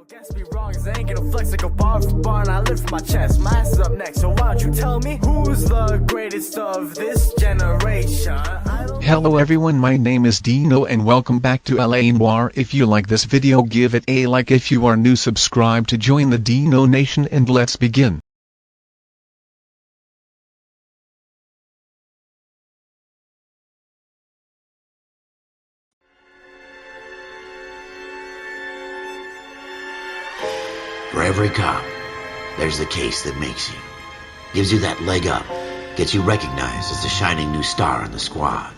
Guess me wrong, cause I ain't gonna flex like a bar for bar, and I lift my chest. My ass is up next, so why don't you tell me who's the greatest of this generation? Hello everyone, my name is Dino and welcome back to LA Noire. If you like this video, give it a like. If you are new, subscribe to join the Dino Nation, and let's begin. For every cop, there's the case that makes you. Gives you that leg up. Gets you recognized as the shining new star in the squad.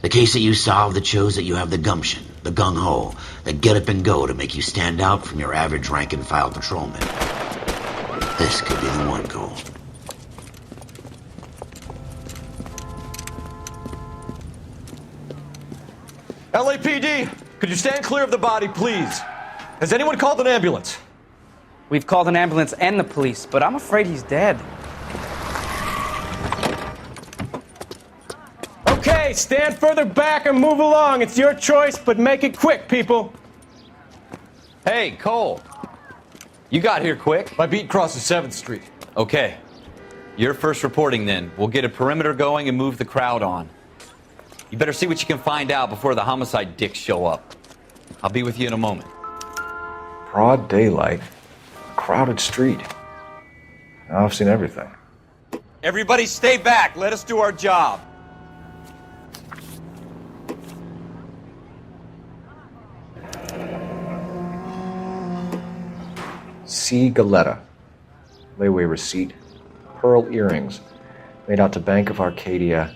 The case that you solve that shows that you have the gumption, the gung-ho, the get up and go to make you stand out from your average rank-and-file patrolman. This could be the one, Cole. LAPD, could you stand clear of the body, please? Has anyone called an ambulance? We've called an ambulance and the police, but I'm afraid he's dead. Okay, stand further back and move along. It's your choice, but make it quick, people. Hey, Cole. You got here quick. My beat crosses 7th Street. Okay. You're first reporting then. We'll get a perimeter going and move the crowd on. You better see what you can find out before the homicide dicks show up. I'll be with you in a moment. Broad daylight, crowded street. Now I've seen everything. Everybody stay back. Let us do our job. C. Galetta. Layaway receipt. Pearl earrings. Made out to Bank of Arcadia.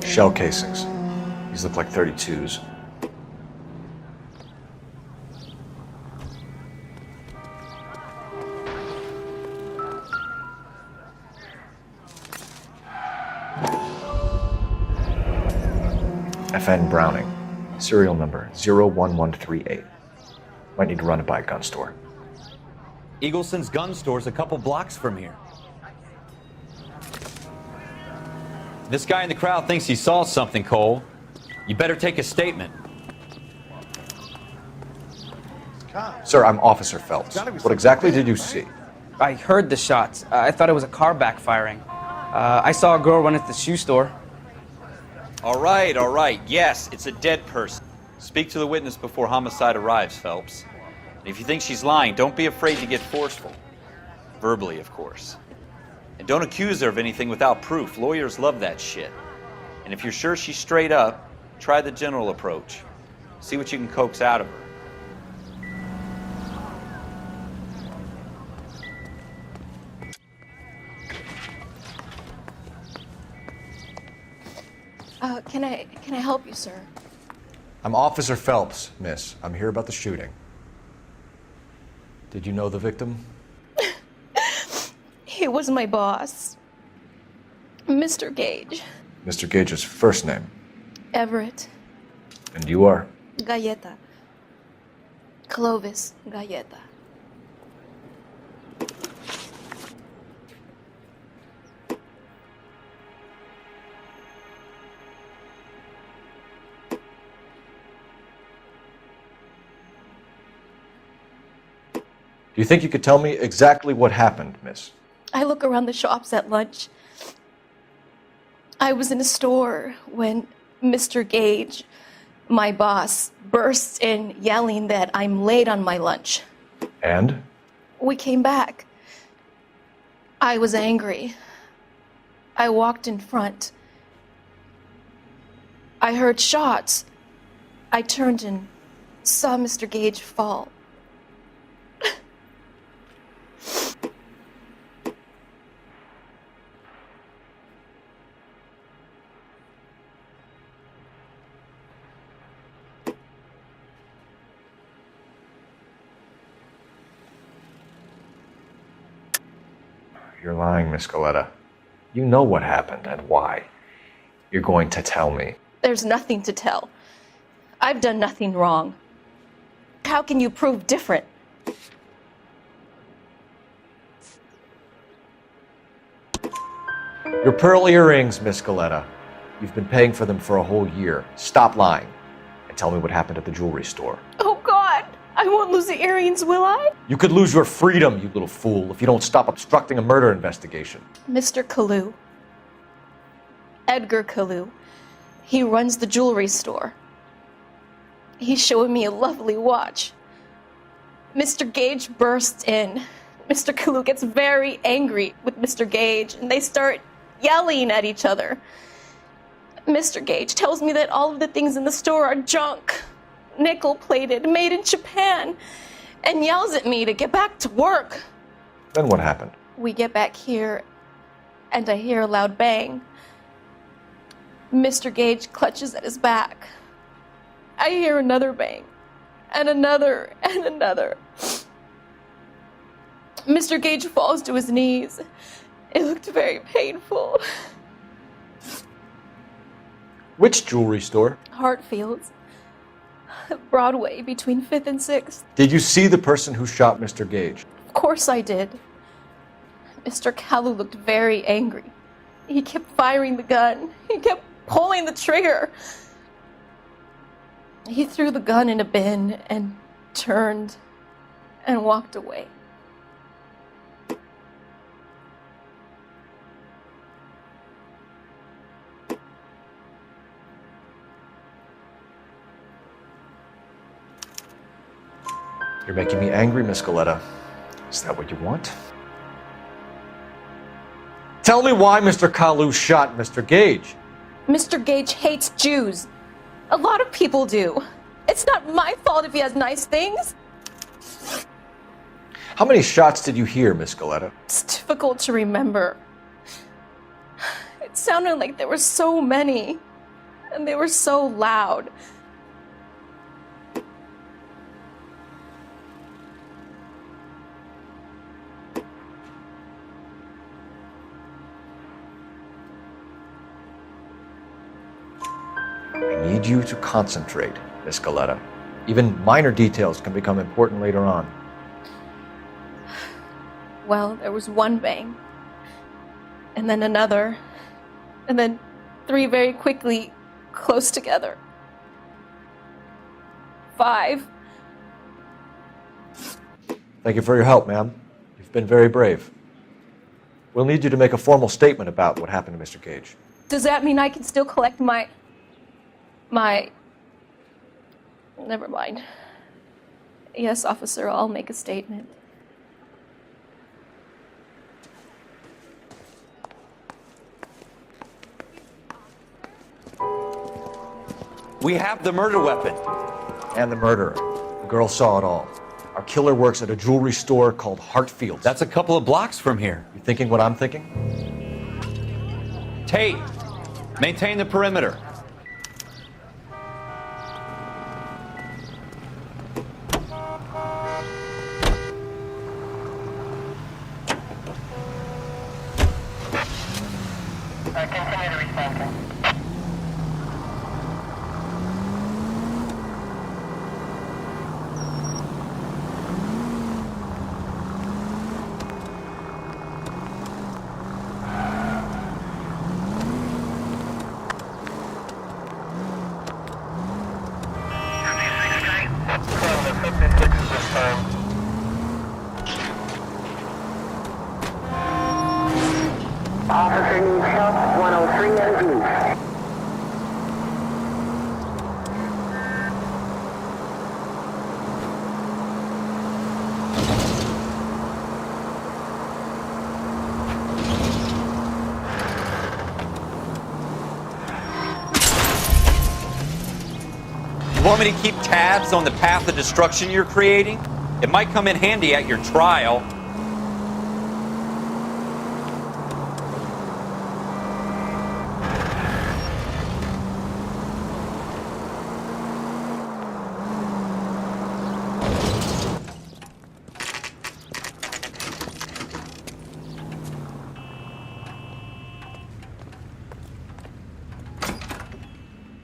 Shell casings. These look like 32s. FN Browning. Serial number 01138. Might need to run it by a gun store. Eagleson's gun store's a couple blocks from here. This guy in the crowd thinks he saw something, Cole. You better take a statement. Sir, I'm Officer Phelps. What exactly did you see? I heard the shots. I thought it was a car backfiring. I saw a girl run at the shoe store. All right. Yes, it's a dead person. Speak to the witness before homicide arrives, Phelps. And if you think she's lying, don't be afraid to get forceful. Verbally, of course. And don't accuse her of anything without proof. Lawyers love that shit. And if you're sure she's straight up, try the general approach. See what you can coax out of her. Can I help you, sir? I'm Officer Phelps, miss. I'm here about the shooting. Did you know the victim? He was my boss, Mr. Gage. Mr. Gage's first name. Everett. And you are? Galleta. Clovis Galleta. Do you think you could tell me exactly what happened, miss? I look around the shops at lunch. I was in a store when Mr. Gage, my boss, bursts in yelling that I'm late on my lunch. And? We came back. I was angry. I walked in front. I heard shots. I turned and saw Mr. Gage fall. You're lying, Miss Galetta. You know what happened and why. You're going to tell me. There's nothing to tell. I've done nothing wrong. How can you prove different? Your pearl earrings, Miss Galetta. You've been paying for them for a whole year. Stop lying and tell me what happened at the jewelry store. Oh, God. I won't lose the earrings, will I? You could lose your freedom, you little fool, if you don't stop obstructing a murder investigation. Mr. Kalu. Edgar Kalu. He runs the jewelry store. He's showing me a lovely watch. Mr. Gage bursts in. Mr. Kalu gets very angry with Mr. Gage, and they start yelling at each other. Mr. Gage tells me that all of the things in the store are junk, nickel-plated, made in Japan, and yells at me to get back to work. Then what happened? We get back here, and I hear a loud bang. Mr. Gage clutches at his back. I hear another bang, and another, and another. Mr. Gage falls to his knees. It looked very painful. Which jewelry store? Hartfield's. Broadway, between 5th and 6th. Did you see the person who shot Mr. Gage? Of course I did. Mr. Kalu looked very angry. He kept firing the gun. He kept pulling the trigger. He threw the gun in a bin and turned and walked away. You're making me angry, Miss Galetta. Is that what you want? Tell me why Mr. Kalu shot Mr. Gage. Mr. Gage hates Jews. A lot of people do. It's not my fault if he has nice things. How many shots did you hear, Miss Galetta? It's difficult to remember. It sounded like there were so many, and they were so loud. I need you to concentrate, Miss Galetta. Even minor details can become important later on. Well, there was one bang, and then another, and then 3 very quickly, close together. 5. Thank you for your help, ma'am. You've been very brave. We'll need you to make a formal statement about what happened to Mr. Gage. Does that mean I can still collect my... Never mind. Yes, officer, I'll make a statement. We have the murder weapon. And the murderer. The girl saw it all. Our killer works at a jewelry store called Hartfield's. That's a couple of blocks from here. You thinking what I'm thinking? Tate, maintain the perimeter. Continue to respond. Officer needs help, 103 NV. You want me to keep tabs on the path of destruction you're creating? It might come in handy at your trial.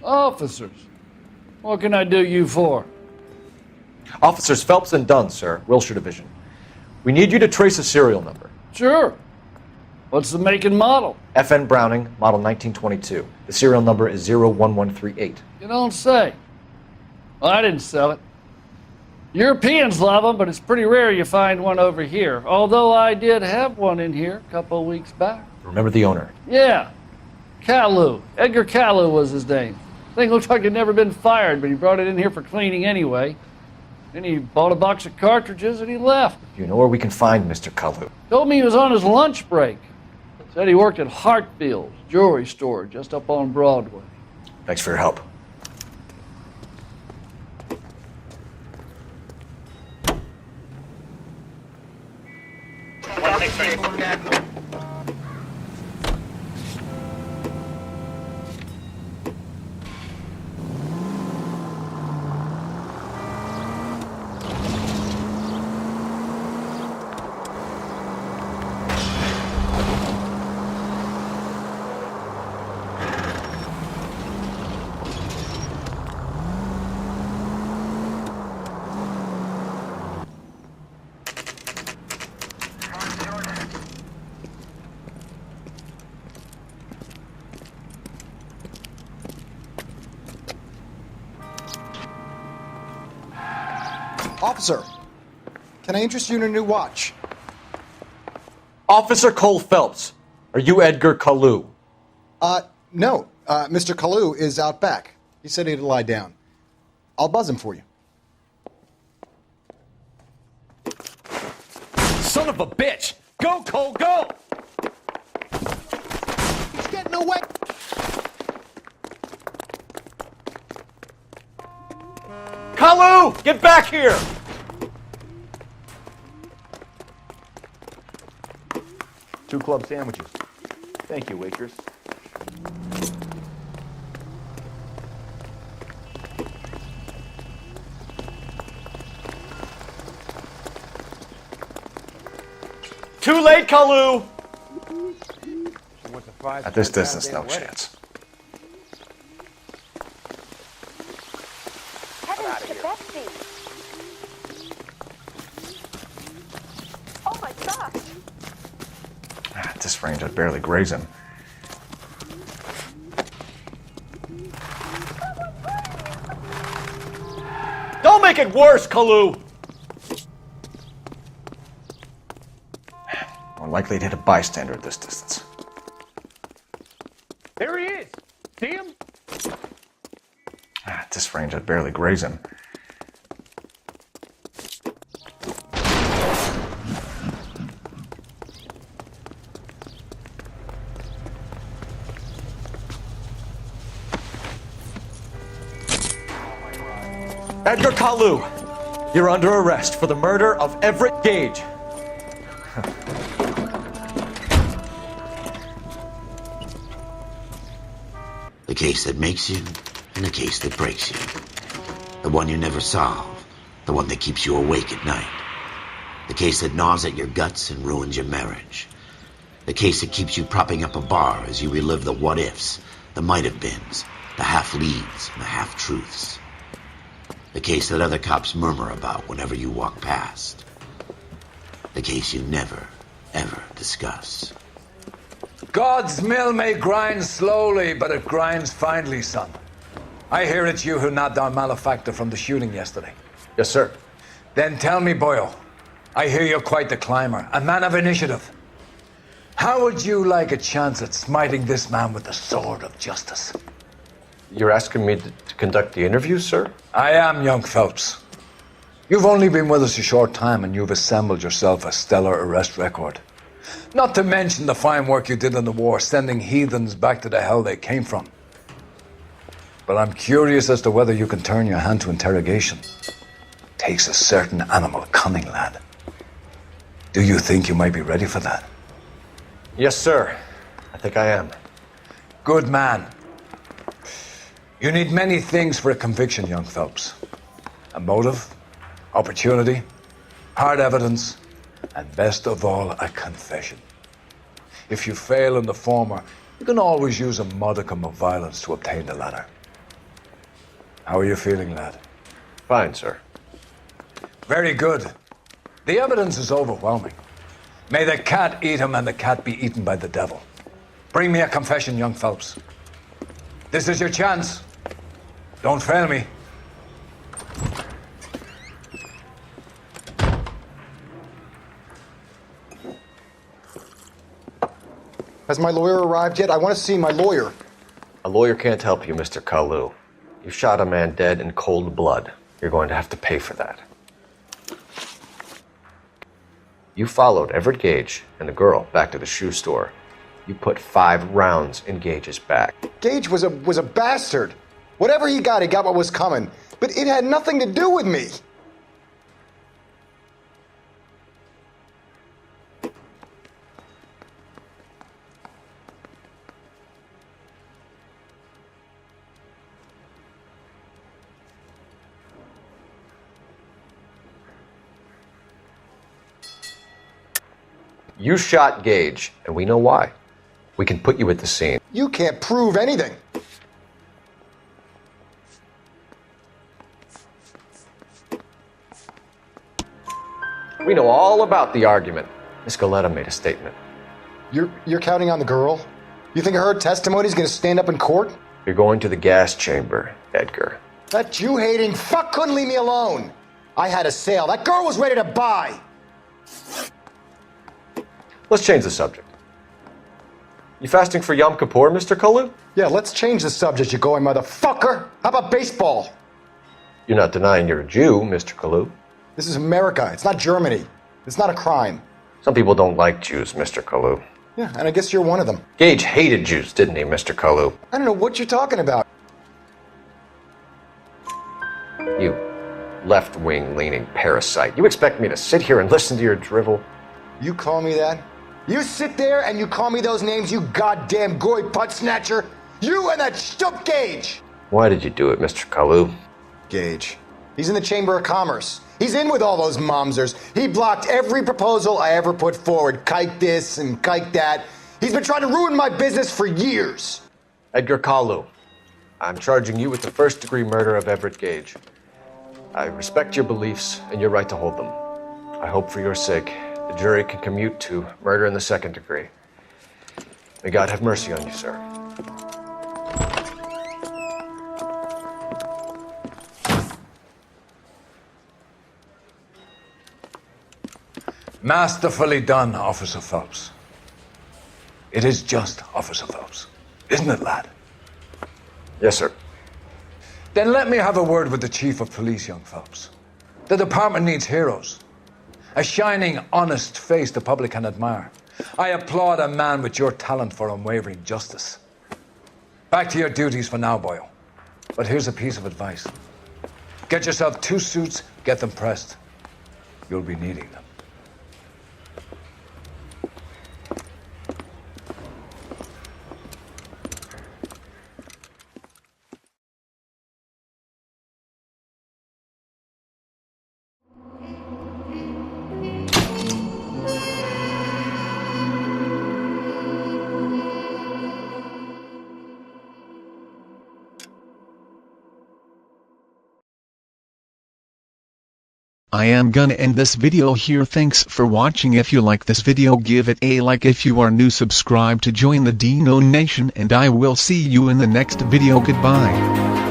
Officers, what can I do you for? Officers Phelps and Dunn, sir, Wilshire Division. We need you to trace a serial number. Sure. What's the make and model? FN Browning, model 1922. The serial number is 01138. You don't say. Well, I didn't sell it. Europeans love them, but it's pretty rare you find one over here. Although I did have one in here a couple of weeks back. Remember the owner? Yeah. Kalu. Edgar Kalu was his name. Thing looked like he'd never been fired, but he brought it in here for cleaning anyway. Then he bought a box of cartridges and he left. You know where we can find Mr. Kalu? Told me he was on his lunch break. Said he worked at Hartfield's jewelry store just up on Broadway. Thanks for your help. Officer, can I interest you in a new watch? Officer Cole Phelps, are you Edgar Kalu? No. Mr. Kalu is out back. He said he'd lie down. I'll buzz him for you. Son of a bitch! Go, Cole, go! He's getting away! Kalu! Get back here! Two club sandwiches. Thank you, waitress. Too late, Kalu! At this distance, no chance. Oh my gosh! At this range, I'd barely graze him. Don't make it worse, Kalu! More likely to hit a bystander at this distance. There he is. See him? At this range, I'd barely graze him. Edgar Kalu, you're under arrest for the murder of Everett Gage. The case that makes you, and the case that breaks you. The one you never solve, the one that keeps you awake at night. The case that gnaws at your guts and ruins your marriage. The case that keeps you propping up a bar as you relive the what-ifs, the might-have-beens, the half-leads, and the half-truths. The case that other cops murmur about whenever you walk past. The case you never, ever discuss. God's mill may grind slowly, but it grinds finely, son. I hear it's you who nabbed our malefactor from the shooting yesterday. Yes, sir. Then tell me, Boyle, I hear you're quite the climber, a man of initiative. How would you like a chance at smiting this man with the sword of justice? You're asking me to conduct the interview, sir? I am, young Phelps. You've only been with us a short time and you've assembled yourself a stellar arrest record. Not to mention the fine work you did in the war, sending heathens back to the hell they came from. But I'm curious as to whether you can turn your hand to interrogation. Takes a certain animal cunning, lad. Do you think you might be ready for that? Yes, sir. I think I am. Good man. You need many things for a conviction, young Phelps. A motive, opportunity, hard evidence, and best of all, a confession. If you fail in the former, you can always use a modicum of violence to obtain the latter. How are you feeling, lad? Fine, sir. Very good. The evidence is overwhelming. May the cat eat him and the cat be eaten by the devil. Bring me a confession, young Phelps. This is your chance. Don't fail me. Has my lawyer arrived yet? I want to see my lawyer. A lawyer can't help you, Mr. Kalu. You shot a man dead in cold blood. You're going to have to pay for that. You followed Everett Gage and the girl back to the shoe store. You put 5 rounds in Gage's back. Gage was a bastard. Whatever he got what was coming. But it had nothing to do with me. You shot Gage, and we know why. We can put you at the scene. You can't prove anything. We know all about the argument. Miss Goleta made a statement. You're counting on the girl? You think her testimony is going to stand up in court? You're going to the gas chamber, Edgar. That Jew-hating fuck couldn't leave me alone. I had a sale. That girl was ready to buy. Let's change the subject. You fasting for Yom Kippur, Mr. Kalu? Yeah, let's change the subject, you going motherfucker. How about baseball? You're not denying you're a Jew, Mr. Kalu. This is America. It's not Germany. It's not a crime. Some people don't like Jews, Mr. Kalu. Yeah, and I guess you're one of them. Gage hated Jews, didn't he, Mr. Kalu? I don't know what you're talking about. You left-wing leaning parasite. You expect me to sit here and listen to your drivel? You call me that? You sit there and you call me those names, you goddamn goy putt snatcher? You and that stup Gage! Why did you do it, Mr. Kalu? Gage. He's in the Chamber of Commerce. He's in with all those momsers. He blocked every proposal I ever put forward. Kike this and kike that. He's been trying to ruin my business for years. Edgar Kalu, I'm charging you with the first-degree murder of Everett Gage. I respect your beliefs and your right to hold them. I hope for your sake the jury can commute to murder in the second degree. May God have mercy on you, sir. Masterfully done, Officer Phelps. It is just Officer Phelps, isn't it, lad? Yes, sir. Then let me have a word with the Chief of Police, young Phelps. The department needs heroes. A shining, honest face the public can admire. I applaud a man with your talent for unwavering justice. Back to your duties for now, Boyle. But here's a piece of advice. Get yourself 2 suits, get them pressed. You'll be needing them. I am gonna end this video here. Thanks for watching. If you like this video, give it a like. If you are new, subscribe to join the Dino Nation, and I will see you in the next video. Goodbye.